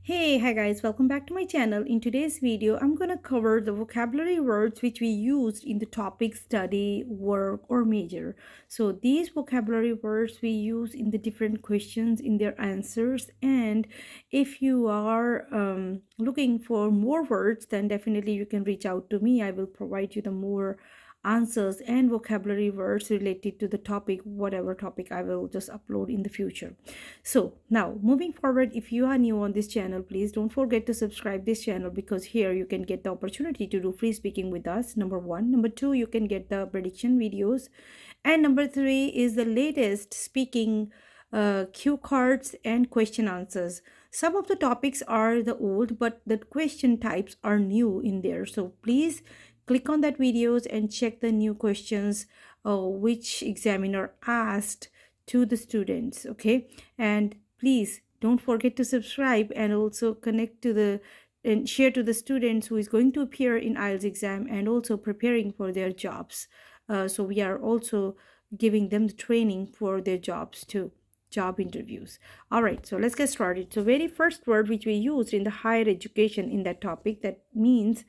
Hey, hi guys, welcome back to my channel. In today's video, I'm going to cover the vocabulary words which we used in the topic study, work, or major. So these vocabulary words we use in the different questions in their answers. And if you are looking for more words, then definitely you can reach out to me. I will provide you the more answers and vocabulary words related to the topic, whatever topic I will just upload in the future. So now moving forward, if you are new on this channel, please don't forget to subscribe this channel because here you can get the opportunity to do free speaking with us. Number one. Number two, you can get the prediction videos. And number three is the latest speaking cue cards and question answers. Some of the topics are the old, but the question types are new in there. So please click on that videos and check the new questions which examiner asked to the students. Okay, and please don't forget to subscribe and also connect to the and share to the students who is going to appear in IELTS exam and also preparing for their jobs. So we are also giving them the training for their jobs too, job interviews. All right, so let's get started. So very first word which we used in the higher education in that topic, that means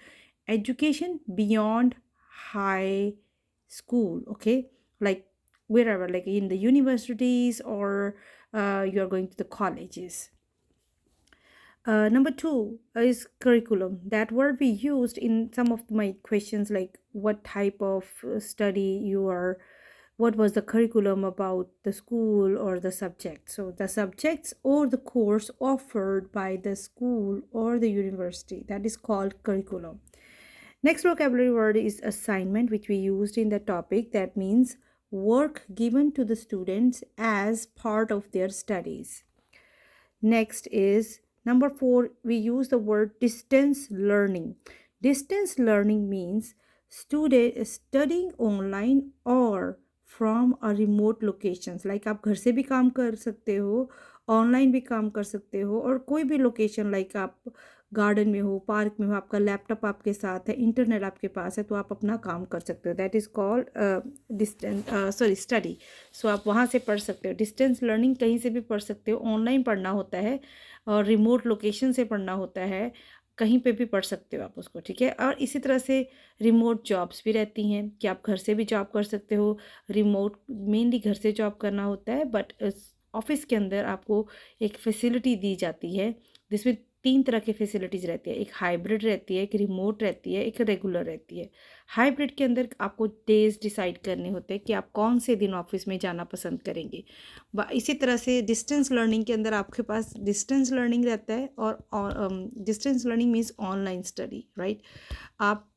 education beyond high school. Okay, like wherever, like in the universities or you're going to the colleges. Number two is curriculum. That word we used in some of my questions, like what type of study you are, what was the curriculum about the school or the subject. So the subjects or the course offered by the school or the university, that is called curriculum. Next vocabulary word is assignment, which we used in the topic. That means work given to the students as part of their studies. Next is number four, we use the word distance learning. Distance learning means student studying online or from a remote locations. Like आप घर से भी काम कर सकते हो, online भी काम कर सकते हो, और कोई भी लोकेशन, लाइक आप गार्डन में हो, पार्क में हो, आपका लैपटॉप आपके साथ है, इंटरनेट आपके पास है, तो आप अपना काम कर सकते हो. That is called distance sorry study. So आप वहाँ से पढ़ सकते हो. डिस्टेंस लर्निंग कहीं से भी पढ़ सकते हो. ऑनलाइन पढ़ना होता है और रिमोट लोकेशन से पढ़ना होता है. कहीं पे भी पढ़ सकते हो आप उसको, ठीक है. और इसी तरह से रिमोट जॉब्स भी रहती हैं कि आप घर से भी जॉब कर सकते हो. रिमोट मेनली घर से जॉब करना होता है, बट ऑफिस के अंदर आपको एक फैसिलिटी दी जाती है जिसमें तीन तरह की फैसिलिटीज़ रहती है. एक हाइब्रिड रहती है, एक रिमोट रहती है, एक रेगुलर रहती है. हाइब्रिड के अंदर आपको डेज डिसाइड करने होते हैं कि आप कौन से दिन ऑफिस में जाना पसंद करेंगे. इसी तरह से डिस्टेंस लर्निंग के अंदर आपके पास डिस्टेंस लर्निंग रहता है, और distance learning means online study, right. आप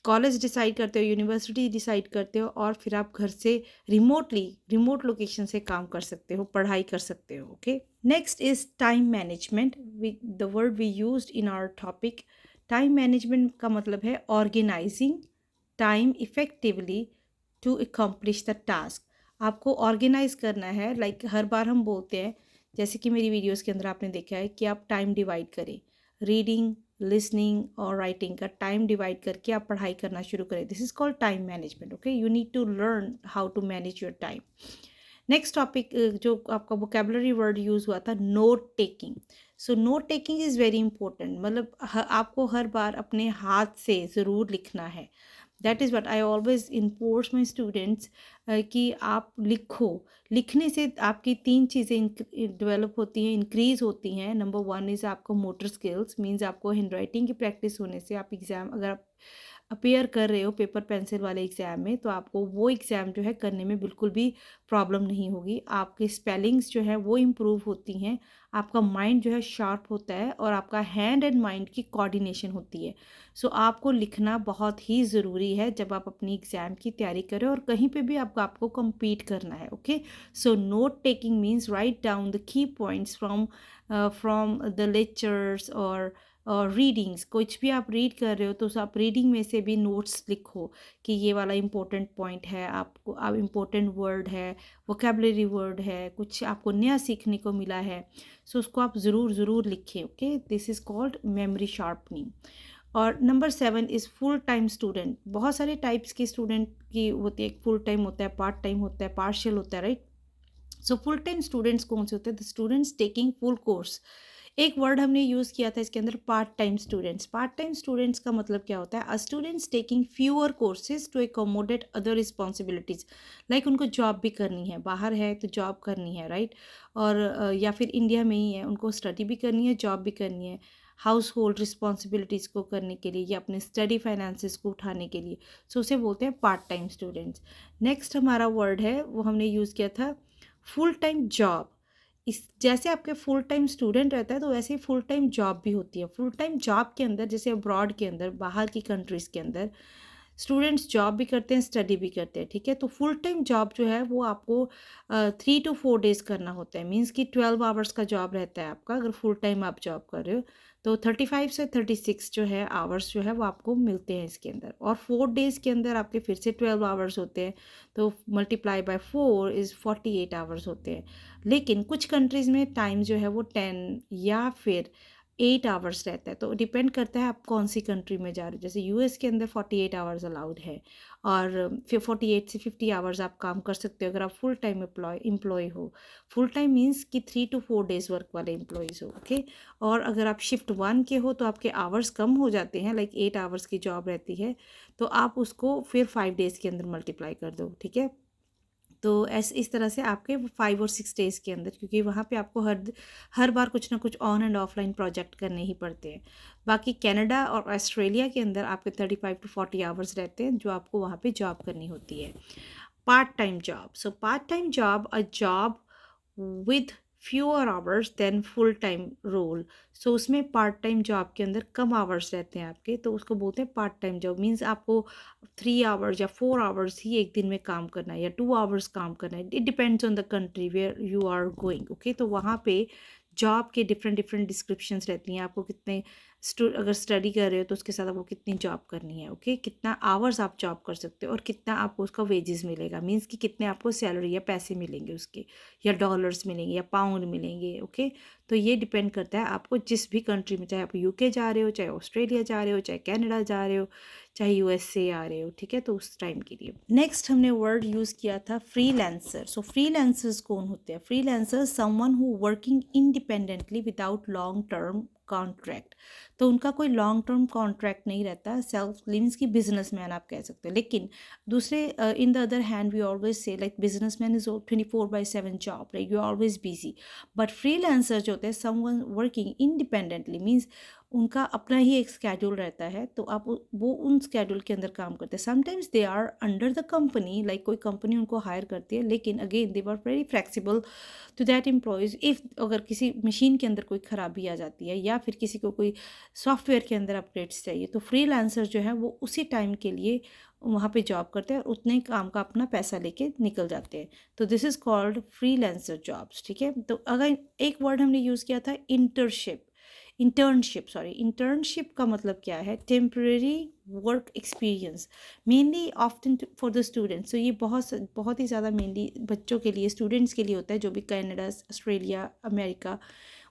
कॉलेज डिसाइड करते हो, यूनिवर्सिटी डिसाइड करते हो, और फिर आप घर से रिमोट लोकेशन से काम कर सकते हो, पढ़ाई कर सकते हो. Okay. Next is time management. The word we used in our topic. Time management का मतलब है organising time effectively to accomplish the task. आपको ऑर्गेनाइज करना है. लाइक हर बार हम बोलते हैं, जैसे कि मेरी वीडियोस के अंदर आपने देखा है कि आप टाइम डिवाइड करें. रीडिंग, लिसनिंग और राइटिंग का टाइम डिवाइड करके आप पढ़ाई करना शुरू करें. This is called time management. Okay, you need to learn how to manage your time. Next topic जो आपका वोकेबलरी वर्ड यूज़ हुआ था, note taking. So note taking is very important. मतलब आपको हर बार अपने हाथ से ज़रूर लिखना है. That is what I always enforce my students कि आप लिखो. लिखने से आपकी तीन चीज़ें डेवलप होती हैं, इंक्रीज़ होती हैं. नंबर वन इज़ आपको मोटर स्किल्स, मीन्स आपको हैंड राइटिंग की प्रैक्टिस होने से आप एग्ज़ाम अगर आप अपेयर कर रहे हो पेपर पेंसिल वाले एग्ज़ाम में, तो आपको वो एग्ज़ाम जो है करने में बिल्कुल भी प्रॉब्लम नहीं होगी. आपकी स्पेलिंग्स जो है वो इम्प्रूव होती हैं, आपका माइंड जो है शार्प होता है, और आपका हैंड एंड माइंड की कोऑर्डिनेशन होती है. सो आपको लिखना बहुत ही ज़रूरी है जब आप अपनी एग्ज़ाम की तैयारी करें और कहीं पे भी आपको कम्पीट करना है. Okay. So note taking means write down the key points from the lectures और रीडिंग्स. कुछ भी आप रीड कर रहे हो तो आप रीडिंग में से भी नोट्स लिखो कि ये वाला इम्पोर्टेंट पॉइंट है, आपको अब इम्पोर्टेंट वर्ड है, वोकेबलरी वर्ड है, कुछ आपको नया सीखने को मिला है. सो उसको आप ज़रूर लिखें. Okay, this is called memory sharpening. और number seven is full time student. बहुत सारे टाइप्स के स्टूडेंट की होती है. फुल टाइम होता है, पार्ट टाइम होता है, पार्शियल होता है, right. So full time students कौन से होते हैं? The students taking full course. एक वर्ड हमने यूज़ किया था इसके अंदर, part time students. Part time students का मतलब क्या होता है? A students taking fewer courses to accommodate other responsibilities. Like उनको जॉब भी करनी है, बाहर है तो जॉब करनी है, राइट? और या फिर इंडिया में ही है, उनको स्टडी भी करनी है, जॉब भी करनी है, हाउस होल्ड रिस्पॉन्सिबिलिटीज़ को करने के लिए या अपने स्टडी फाइनेंसेस को उठाने के लिए। सो उसे बोलते हैं पार्ट टाइम स्टूडेंट्स। नेक्स्ट हमारा वर्ड है, वो हमने यूज़ किया था फुल टाइम जॉब। इस जैसे आपके फुल टाइम स्टूडेंट रहता है तो वैसे ही फुल टाइम जॉब भी होती है। फुल टाइम जॉब के अंदर, जैसे अब्रॉड के अंदर, बाहर की कंट्रीज़ के अंदर स्टूडेंट्स जॉब भी करते हैं, स्टडी भी करते हैं, ठीक है? तो फुल टाइम जॉब जो है वो आपको 3 to 4 डेज़ करना होता है। मीन्स कि 12 आवर्स का जॉब रहता है आपका, अगर फुल टाइम आप जॉब कर रहे हो तो 35 से 36 जो है आवर्स जो है वो आपको मिलते हैं इसके अंदर। और 4 डेज़ के अंदर आपके फिर से 12 आवर्स होते हैं, तो मल्टीप्लाई बाय 4 इज़ 48 आवर्स होते हैं। लेकिन कुछ कंट्रीज़ में टाइम जो है वो 10 या फिर 8 आवर्स रहता है, तो डिपेंड करता है आप कौन सी कंट्री में जा रहे हो। जैसे यूएस के अंदर 48 आवर्स अलाउड है, और फिर 48 से 50 आवर्स आप काम कर सकते हो अगर आप फुल टाइम एम्प्लॉय हो। फुल टाइम मीन्स कि 3 to 4 डेज़ वर्क वाले एम्प्लॉयज़ हो, ओके? और अगर आप शिफ्ट 1 के हो तो आपके आवर्स कम हो जाते हैं, लाइक 8 आवर्स की जॉब रहती है, तो आप उसको फिर 5 डेज़ के अंदर मल्टीप्लाई कर दो, ठीक है? तो ऐसे इस तरह से आपके 5 और 6 डेज़ के अंदर, क्योंकि वहाँ पे आपको हर बार कुछ ना कुछ ऑन एंड ऑफलाइन प्रोजेक्ट करने ही पड़ते हैं। बाकी कनाडा और ऑस्ट्रेलिया के अंदर आपके 35 to 40 आवर्स रहते हैं जो आपको वहाँ पे जॉब करनी होती है। Part time job, so part time job, a job with fewer hours than full time role. So उसमें पार्ट टाइम जॉब के अंदर कम आवर्स रहते हैं आपके, तो उसको बोलते हैं पार्ट टाइम जॉब। मीन्स आपको 3 आवर्स या 4 आवर्स ही एक दिन में काम करना है या 2 आवर्स काम करना है। It depends on the country where you are going, okay? तो वहाँ पे जॉब के डिफरेंट डिफरेंट डिस्क्रिप्शंस रहती हैं, आपको कितने अगर स्टडी कर रहे हो तो उसके साथ आपको कितनी जॉब करनी है, ओके? कितना आवर्स आप जॉब कर सकते हो और कितना आपको उसका वेजेस मिलेगा, मीन्स कि कितने आपको सैलरी या पैसे मिलेंगे उसके, या डॉलर्स मिलेंगे या पाउंड मिलेंगे, ओके? तो ये डिपेंड करता है आपको जिस भी कंट्री में, चाहे आप यूके जा रहे हो, चाहे ऑस्ट्रेलिया जा रहे हो, चाहे कनाडा जा रहे हो, चाहे यूएसए आ रहे हो, ठीक है? तो उस टाइम के लिए। नेक्स्ट हमने वर्ड यूज़ किया था फ्रीलांसर। सो फ्रीलांसर्स कौन होते हैं? Freelancer someone who working independently without long term contract. तो उनका कोई लॉन्ग टर्म कॉन्ट्रैक्ट नहीं रहता, सेल्फ मीन्स की बिजनेसमैन आप कह सकते हो। लेकिन दूसरे in the other hand we always say like businessman is 24/7 job, like you always busy. But freelancer जो होते हैं समवन वर्किंग इंडिपेंडेंटली, मीन्स उनका अपना ही एक स्केड्यूल रहता है, तो आप वो उन स्केड्यूल के अंदर काम करते हैं। Sometimes they are under the company, like कोई कंपनी उनको हायर करती है, लेकिन again they are very flexible to that employees. If अगर किसी मशीन के अंदर कोई ख़राबी आ जाती है या फिर किसी को कोई सॉफ्टवेयर के अंदर अपडेट्स चाहिए, तो फ्रीलांसर जो है वो उसी टाइम के लिए वहाँ पे जॉब करते हैं और उतने काम का अपना पैसा लेके निकल जाते हैं। तो this is called freelancer jobs, ठीक है? तो अगर एक वर्ड हमने यूज़ किया था इंटर्नशिप का मतलब क्या है? Temporary work experience, mainly often for the students. तो ये बहुत ही ज़्यादा मेनली बच्चों के लिए, स्टूडेंट्स के लिए होता है जो भी कनाडा, ऑस्ट्रेलिया, अमेरिका,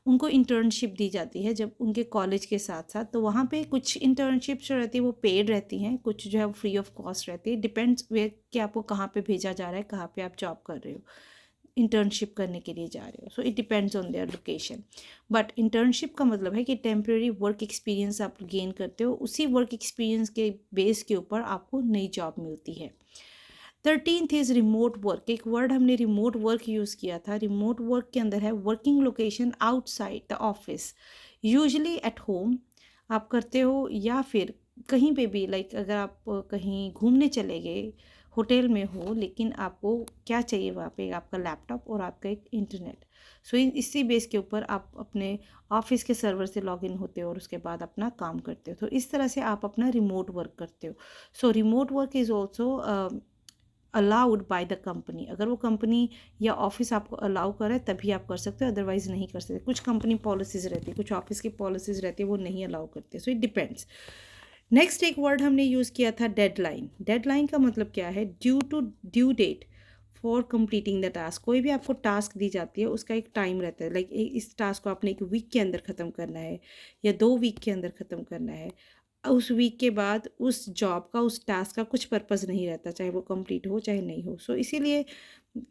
उनको इंटर्नशिप दी जाती है जब उनके कॉलेज के साथ साथ। तो वहाँ पे कुछ इंटर्नशिप्स जो रहती है वो पेड रहती हैं, कुछ जो है वो फ्री ऑफ कॉस्ट रहती है। डिपेंड्स वे कि आपको कहाँ पे भेजा जा रहा है, कहाँ पे आप जॉब कर रहे हो, इंटर्नशिप करने के लिए जा रहे हो। सो it depends on their location. But internship का मतलब है कि टेम्प्रेरी वर्क एक्सपीरियंस आप गेन करते हो, उसी वर्क एक्सपीरियंस के बेस के ऊपर आपको नई जॉब मिलती है। 13th is remote work. एक वर्ड हमने रिमोट वर्क यूज़ किया था। रिमोट वर्क के अंदर है working location outside the office, usually at home आप करते हो, या फिर कहीं पे भी, लाइक अगर आप कहीं घूमने चले गए, होटल में हो, लेकिन आपको क्या चाहिए वहाँ पे? आपका लैपटॉप और आपका एक इंटरनेट। सो इसी बेस के ऊपर आप अपने ऑफिस के सर्वर से लॉगिन होते हो और उसके बाद अपना काम करते हो। तो इस तरह से आप अपना रिमोट वर्क करते हो। So remote work is also allowed by the company. अगर वो कंपनी या ऑफिस आपको अलाउ करे तभी आप कर सकते हो, अदरवाइज नहीं कर सकते। कुछ कंपनी पॉलिसीज़ रहती है, कुछ ऑफिस की पॉलिसीज़ रहती है, वो नहीं अलाउ करते। So it depends. नेक्स्ट एक वर्ड हमने यूज़ किया था डेडलाइन। डेडलाइन का मतलब क्या है? Due date for completing the task. कोई भी आपको टास्क दी जाती है उसका एक टाइम रहता है, लाइक इस टास्क को आपने 1 वीक के अंदर ख़त्म करना है या 2 वीक के अंदर ख़त्म करना है। उस वीक के बाद उस जॉब का, उस टास्क का कुछ पर्पस नहीं रहता, चाहे वो कंप्लीट हो चाहे नहीं हो। सो इसीलिए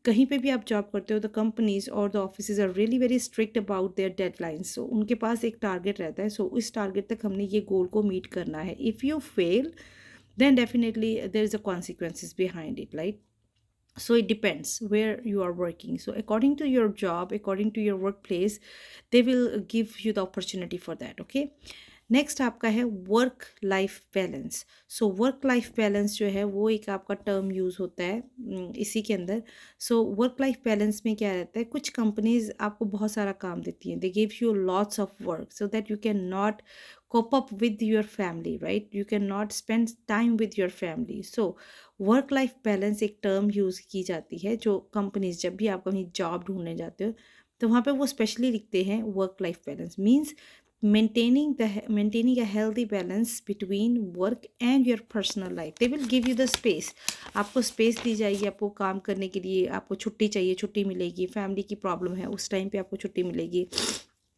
कहीं पे भी आप जॉब करते हो, द कंपनीज और the offices are really very strict about their deadlines. So उनके पास एक टारगेट रहता है, सो इस टारगेट तक हमने ये गोल को मीट करना है। If you fail then definitely there is a consequences behind it, right? So it depends where you are working. So according to your job, according to your workplace, they will give you the opportunity for that, okay? Next आपका है work life balance. So work life balance जो है वो एक आपका term use होता है इसी के अंदर। सो वर्क लाइफ बैलेंस में क्या रहता है, कुछ कंपनीज आपको बहुत सारा काम देती हैं, they give you lots of work so that you can not cope up with your family, right? You cannot spend time with your family. So work life balance एक टर्म यूज़ की जाती है, जो कंपनीज जब भी आप कहीं job ढूंढने जाते हो तो वहाँ पे वो स्पेशली लिखते हैं work life balance means maintaining a healthy balance between work and your personal life. They will give you the space. आपको स्पेस दी जाएगी, आपको काम करने के लिए, आपको छुट्टी चाहिए छुट्टी मिलेगी, फैमिली की प्रॉब्लम है उस टाइम पे आपको छुट्टी मिलेगी,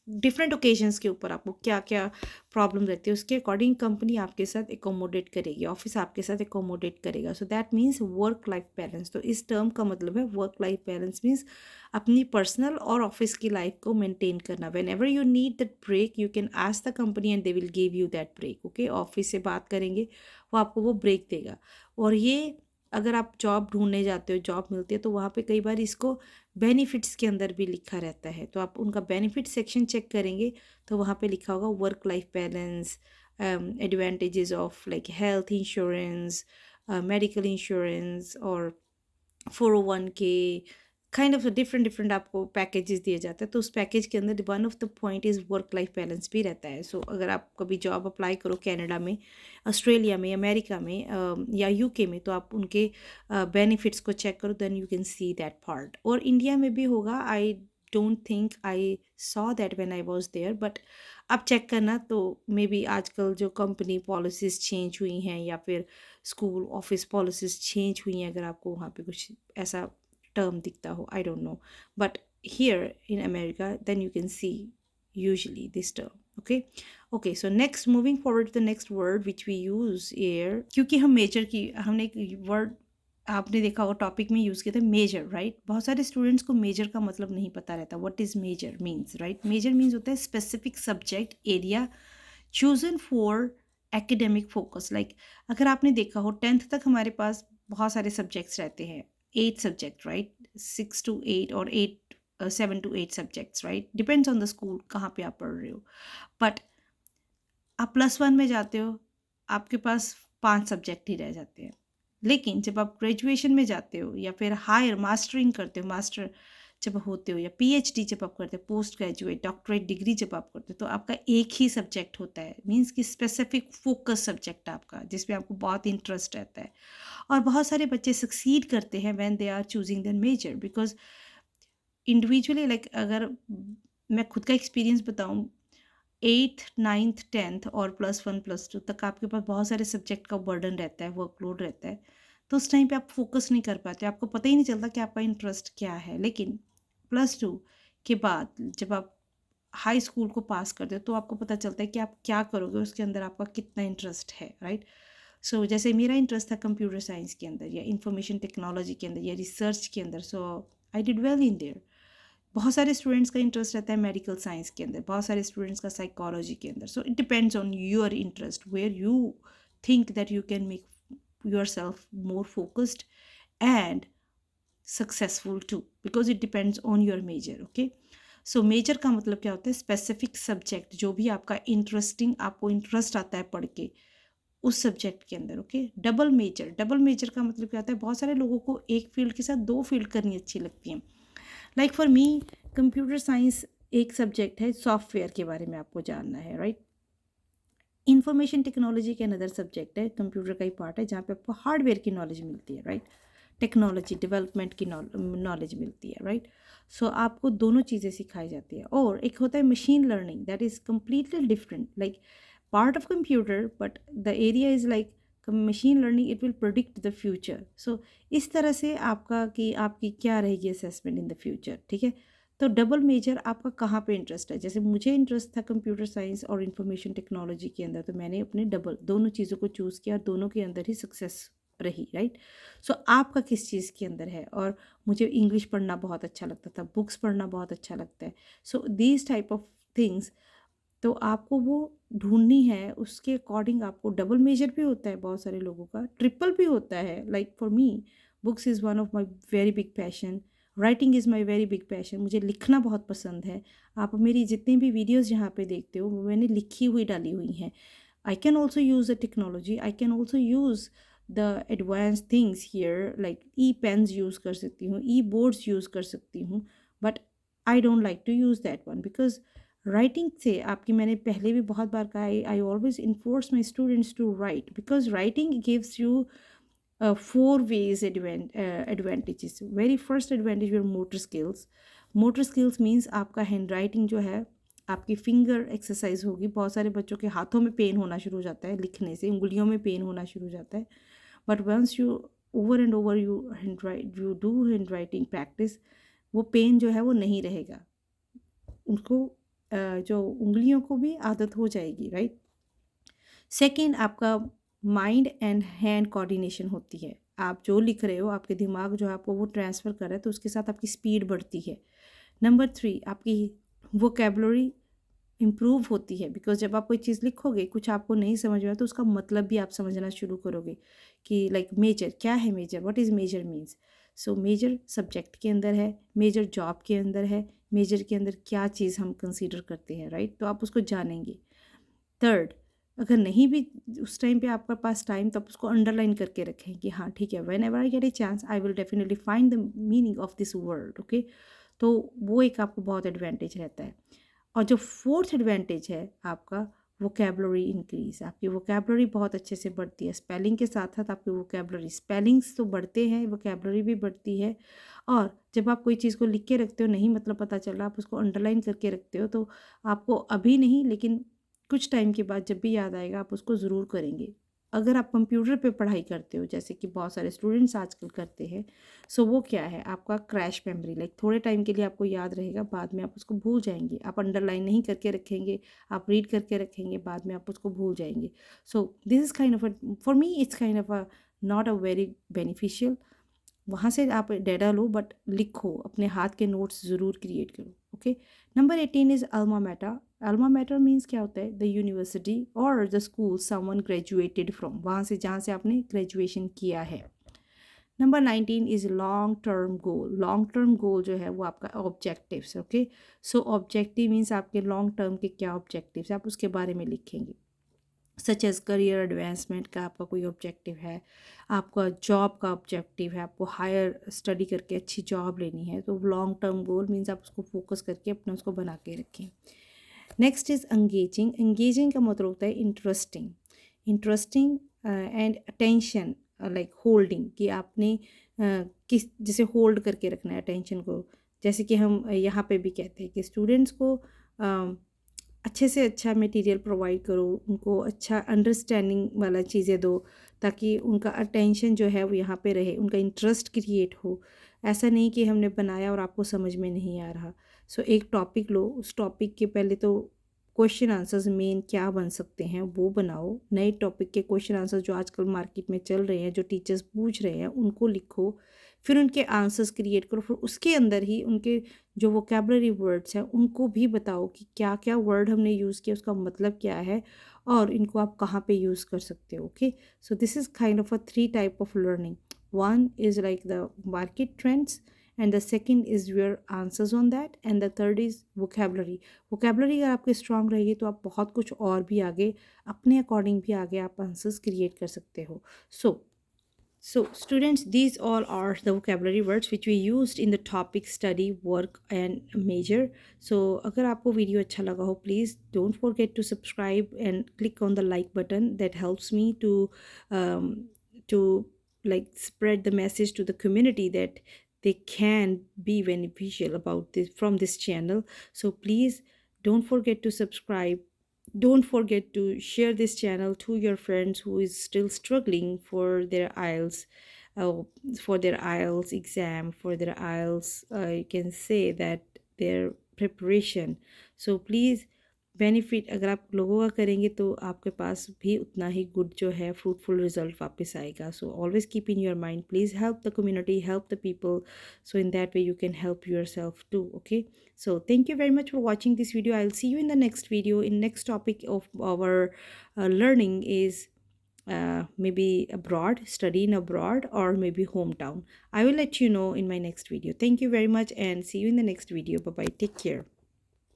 डिफरेंट ओकेजन्स के ऊपर आपको क्या क्या प्रॉब्लम रहती है उसके अकॉर्डिंग कंपनी आपके साथ एकोमोडेट करेगी, ऑफिस आपके साथ एकोमोडेट करेगा। So that means work life balance. तो इस टर्म का मतलब है वर्क लाइफ बैलेंस मीन्स अपनी पर्सनल और ऑफिस की लाइफ को मेंटेन करना। Whenever you need that break you can ask the company and they will give you that break, okay? Office से बात करेंगे, वो आपको वो ब्रेक देगा। और ये अगर आप जॉब ढूंढने जाते हो, जॉब मिलती है, तो वहाँ पे कई बार इसको बेनिफिट्स के अंदर भी लिखा रहता है। तो आप उनका बेनिफिट सेक्शन चेक करेंगे तो वहाँ पे लिखा होगा work life balance, advantages of like health insurance, medical insurance और 401k, kind of different different आपको पैकेजेस दिए जाते हैं। तो उस पैकेज के अंदर one of the point is work life balance भी रहता है। सो अगर आप कभी जॉब अप्लाई करो कनाडा में, ऑस्ट्रेलिया में, अमेरिका में या यूके में, तो आप उनके बेनिफिट्स को चेक करो, then you can see that part. और इंडिया में भी होगा, I don't think I saw that when I was there, but आप चेक करना। तो मे बी आजकल जो कंपनी पॉलिसीज़ चेंज हुई हैं या फिर स्कूल ऑफिस पॉलिसीज़ चेंज हुई हैं, अगर आपको वहाँ पे कुछ ऐसा term दिखता हो, I don't know, but here in America then you can see usually this term, okay? Okay, so next, moving forward to the next word which we use here, क्योंकि हम मेजर की, हमने एक वर्ड आपने देखा होगा टॉपिक में use किया था मेजर, राइट? बहुत सारे स्टूडेंट्स को मेजर का मतलब नहीं पता रहता, what is major means, right? Major means होता है specific subject area chosen for academic focus. Like अगर आपने देखा हो 10th तक हमारे पास बहुत सारे सब्जेक्ट्स रहते हैं, 8 सब्जेक्ट, राइट? 6 to 8 और 7 to 8 subjects, right? Depends on the school कहाँ पे आप पढ़ रहे हो। बट आप +1 में जाते हो, आपके पास 5 सब्जेक्ट ही रह जाते हैं। लेकिन जब आप ग्रेजुएशन में जाते हो या फिर हायर मास्टरिंग करते हो, मास्टर जब होते हो, या पीएचडी जब आप करते हो, पोस्ट ग्रेजुएट डॉक्टरेट डिग्री जब आप करते हो, तो आपका एक ही सब्जेक्ट होता है, मीन्स कि स्पेसिफिक फोकस सब्जेक्ट आपका, जिसमें आपको बहुत इंटरेस्ट रहता है। और बहुत सारे बच्चे सक्सीड करते हैं when they are choosing their major, because individually like अगर मैं खुद का एक्सपीरियंस बताऊँ, 8th 9th 10th और +1 +2 तक आपके पास बहुत सारे सब्जेक्ट का बर्डन रहता है, वर्कलोड रहता है। तो उस टाइम पे आप फोकस नहीं कर पाते, आपको पता ही नहीं चलता कि आपका इंटरेस्ट क्या है। लेकिन +2 के बाद जब आप हाई स्कूल को पास करते हो तो आपको पता चलता है कि आप क्या करोगे, उसके अंदर आपका कितना इंटरेस्ट है, राइट? सो जैसे मेरा इंटरेस्ट था कंप्यूटर साइंस के अंदर या इंफॉर्मेशन टेक्नोलॉजी के अंदर या रिसर्च के अंदर, so I did well in there. बहुत सारे स्टूडेंट्स का इंटरेस्ट रहता है मेडिकल साइंस के अंदर, बहुत सारे स्टूडेंट्स का साइकोलॉजी के अंदर। So it depends on your interest where you think that you can make yourself more focused and successful too, because it depends on your major, okay? So major का मतलब क्या होता है, specific subject जो भी आपका interesting, आपको interest आता है पढ़ के उस सब्जेक्ट के अंदर, ओके? डबल मेजर का मतलब क्या होता है, बहुत सारे लोगों को एक फील्ड के साथ 2 फील्ड करनी अच्छी लगती हैं। Like for me computer science एक सब्जेक्ट है, सॉफ्टवेयर के बारे में आपको जानना है, राइट? इंफॉर्मेशन टेक्नोलॉजी का अनदर सब्जेक्ट है, कंप्यूटर का ही पार्ट है, जहाँ पे आपको हार्डवेयर की नॉलेज मिलती है, राइट? टेक्नोलॉजी डेवलपमेंट की नॉलेज मिलती है, राइट? सो आपको दोनों चीज़ें सिखाई जाती है। और एक होता है machine learning, that is completely different, like part of computer but the area is like machine learning, it will predict the future. So इस तरह से आपका कि आपकी क्या रहेगी असेसमेंट इन द फ्यूचर, ठीक है? तो डबल मेजर आपका कहाँ पे इंटरेस्ट है? जैसे मुझे इंटरेस्ट था कंप्यूटर साइंस और इंफॉर्मेशन टेक्नोलॉजी के अंदर, तो मैंने अपने डबल दोनों चीज़ों को चूज़ किया और दोनों के अंदर ही सक्सेस रही, राइट? सो आपका किस चीज़ के अंदर है? और मुझे इंग्लिश पढ़ना बहुत अच्छा लगता था, बुक्स पढ़ना बहुत अच्छा लगता है। So these type of things, तो आपको वो ढूँढनी है, उसके अकॉर्डिंग आपको डबल मेजर भी होता है बहुत सारे लोगों का, ट्रिपल भी होता है। Like for me, books is one of my very big passion, writing is my very big passion, मुझे लिखना बहुत पसंद है। आप मेरी जितनी भी वीडियोज़ यहाँ पे देखते हो वो मैंने लिखी हुई डाली हुई हैं। I can also use the technology, I can also use the advance things here, like e pens use कर सकती हूँ, ई बोर्ड्स यूज़ कर सकती हूँ, but I don't like to use that one because writing से आपकी, मैंने पहले भी बहुत बार कहा है, I always enforce my students to write because writing gives you four ways advantages. Very first advantage your motor skills. Motor skills means आपका हैंड राइटिंग जो है, आपकी फिंगर एक्सरसाइज होगी। बहुत सारे बच्चों के हाथों में पेन होना शुरू हो जाता है लिखने से, उंगलियों में पेन होना शुरू हो जाता है, but once you over and over you do handwriting practice, वो पेन जो है वो नहीं रहेगा, उनको जो उंगलियों को भी आदत हो जाएगी, राइट? सेकेंड, आपका माइंड एंड हैंड कोऑर्डिनेशन होती है। आप जो लिख रहे हो, आपके दिमाग जो है आपको वो ट्रांसफ़र कर रहा है, तो उसके साथ आपकी स्पीड बढ़ती है। नंबर थ्री, आपकी वोकेबलरी इम्प्रूव होती है बिकॉज जब आप कोई चीज़ लिखोगे, कुछ आपको नहीं समझ में आया तो उसका मतलब भी आप समझना शुरू करोगे कि लाइक मेजर क्या है, major what is major means. So major subject के अंदर है, मेजर जॉब के अंदर है, मेजर के अंदर क्या चीज़ हम कंसीडर करते हैं, राइट? तो आप उसको जानेंगे। थर्ड, अगर नहीं भी उस टाइम पे आपके पास टाइम, तो आप उसको अंडरलाइन करके रखें कि हाँ ठीक है, when ever I get a chance I will definitely find the meaning of this word, okay? तो वो एक आपको बहुत एडवांटेज रहता है। और जो फोर्थ एडवांटेज है आपका, वोकेबलरी इंक्रीज, आपकी वोकेबलरी बहुत अच्छे से बढ़ती है। स्पेलिंग के साथ साथ आपकी वोकेबलरी, स्पेलिंग्स तो बढ़ते हैं, वोकेबलरी भी बढ़ती है। और जब आप कोई चीज़ को लिख के रखते हो, नहीं मतलब पता चल रहा, आप उसको अंडरलाइन करके रखते हो, तो आपको अभी नहीं लेकिन कुछ टाइम के बाद जब भी याद आएगा आप उसको ज़रूर करेंगे। अगर आप कंप्यूटर पे पढ़ाई करते हो, जैसे कि बहुत सारे स्टूडेंट्स आजकल करते हैं, सो वो क्या है, आपका क्रैश मेमोरी, लाइक थोड़े टाइम के लिए आपको याद रहेगा, बाद में आप उसको भूल जाएंगे। आप अंडरलाइन नहीं करके रखेंगे, आप रीड करके रखेंगे, बाद में आप उसको भूल जाएंगे। So this is kind of a, for me it's kind of a not a very beneficial. वहाँ से आप डाटा लो बट लिखो, अपने हाथ के नोट्स ज़रूर क्रिएट करो, okay? Number 18 is alma mater. Alma mater means क्या होता है? द यूनिवर्सिटी और the school someone graduated from, वहाँ से जहाँ से आपने ग्रेजुएशन किया है। Number 19 is long term goal. Long term goal जो है वो आपका ऑब्जेक्टिव्स, ओके? सो ऑब्जेक्टिव मीन्स आपके लॉन्ग टर्म के क्या ऑब्जेक्टिव्स, आप उसके बारे में लिखेंगे। सच एज़ करियर एडवांसमेंट का आपका कोई ऑब्जेक्टिव है, आपका जॉब का ऑब्जेक्टिव है, आपको हायर स्टडी करके अच्छी जॉब लेनी है, तो लॉन्ग टर्म गोल मीन्स आप उसको फोकस करके अपना उसको बना के रखें। Next is engaging. एंगेजिंग का मतलब होता है interesting. Interesting and attention, like holding, कि आपने किस जैसे होल्ड करके रखना है अटेंशन को। जैसे कि हम यहाँ पे भी कहते हैं कि स्टूडेंट्स को अच्छे से अच्छा मटेरियल प्रोवाइड करो, उनको अच्छा अंडरस्टैंडिंग वाला चीज़ें दो, ताकि उनका अटेंशन जो है वो यहाँ पे रहे, उनका इंटरेस्ट क्रिएट हो। ऐसा नहीं कि हमने बनाया और आपको समझ में नहीं आ रहा। सो एक टॉपिक लो, उस टॉपिक के पहले तो क्वेश्चन आंसर्स मेन क्या बन सकते हैं वो बनाओ। नए टॉपिक के क्वेश्चन आंसर जो आजकल मार्केट में चल रहे हैं, जो टीचर्स पूछ रहे हैं, उनको लिखो, फिर उनके आंसर्स क्रिएट करो, फिर उसके अंदर ही उनके जो वोकेबलरी वर्ड्स हैं उनको भी बताओ कि क्या क्या वर्ड हमने यूज़ किया, उसका मतलब क्या है और इनको आप कहाँ पे यूज़ कर सकते हो, okay? So this is kind of a three type of learning. One is like the market trends, and the second is your answers on that, and the third is vocabulary. vocabulary अगर आपके strong रहेगी तो आप बहुत कुछ और भी आगे अपने अकॉर्डिंग भी आगे आप आंसर्स क्रिएट कर सकते हो। So students, these all are the vocabulary words which we used in the topic study, work and major. So अगर आपको वीडियो अच्छा लगा हो, please don't forget to subscribe and click on the like button. That helps me to like spread the message to the community that they can be beneficial about this from this channel. So please don't forget to subscribe. Don't forget to share this channel to your friends who is still struggling uh, for their IELTS exam, for their IELTS. You can say that their preparation. So please benefit अगर आप लोगों का करेंगे तो आपके पास भी उतना ही good जो है फ्रूटफुल रिजल्ट वापस आएगा. So always keep in your mind, please help the community, help the people, so in that way you can help yourself too. Okay, so thank you very much for watching this video. I'll see you in the next video. In next topic of our learning is maybe abroad, study in abroad, or maybe hometown. I will let you know in my next video. Thank you very much and see you in the next video. Bye bye, take care.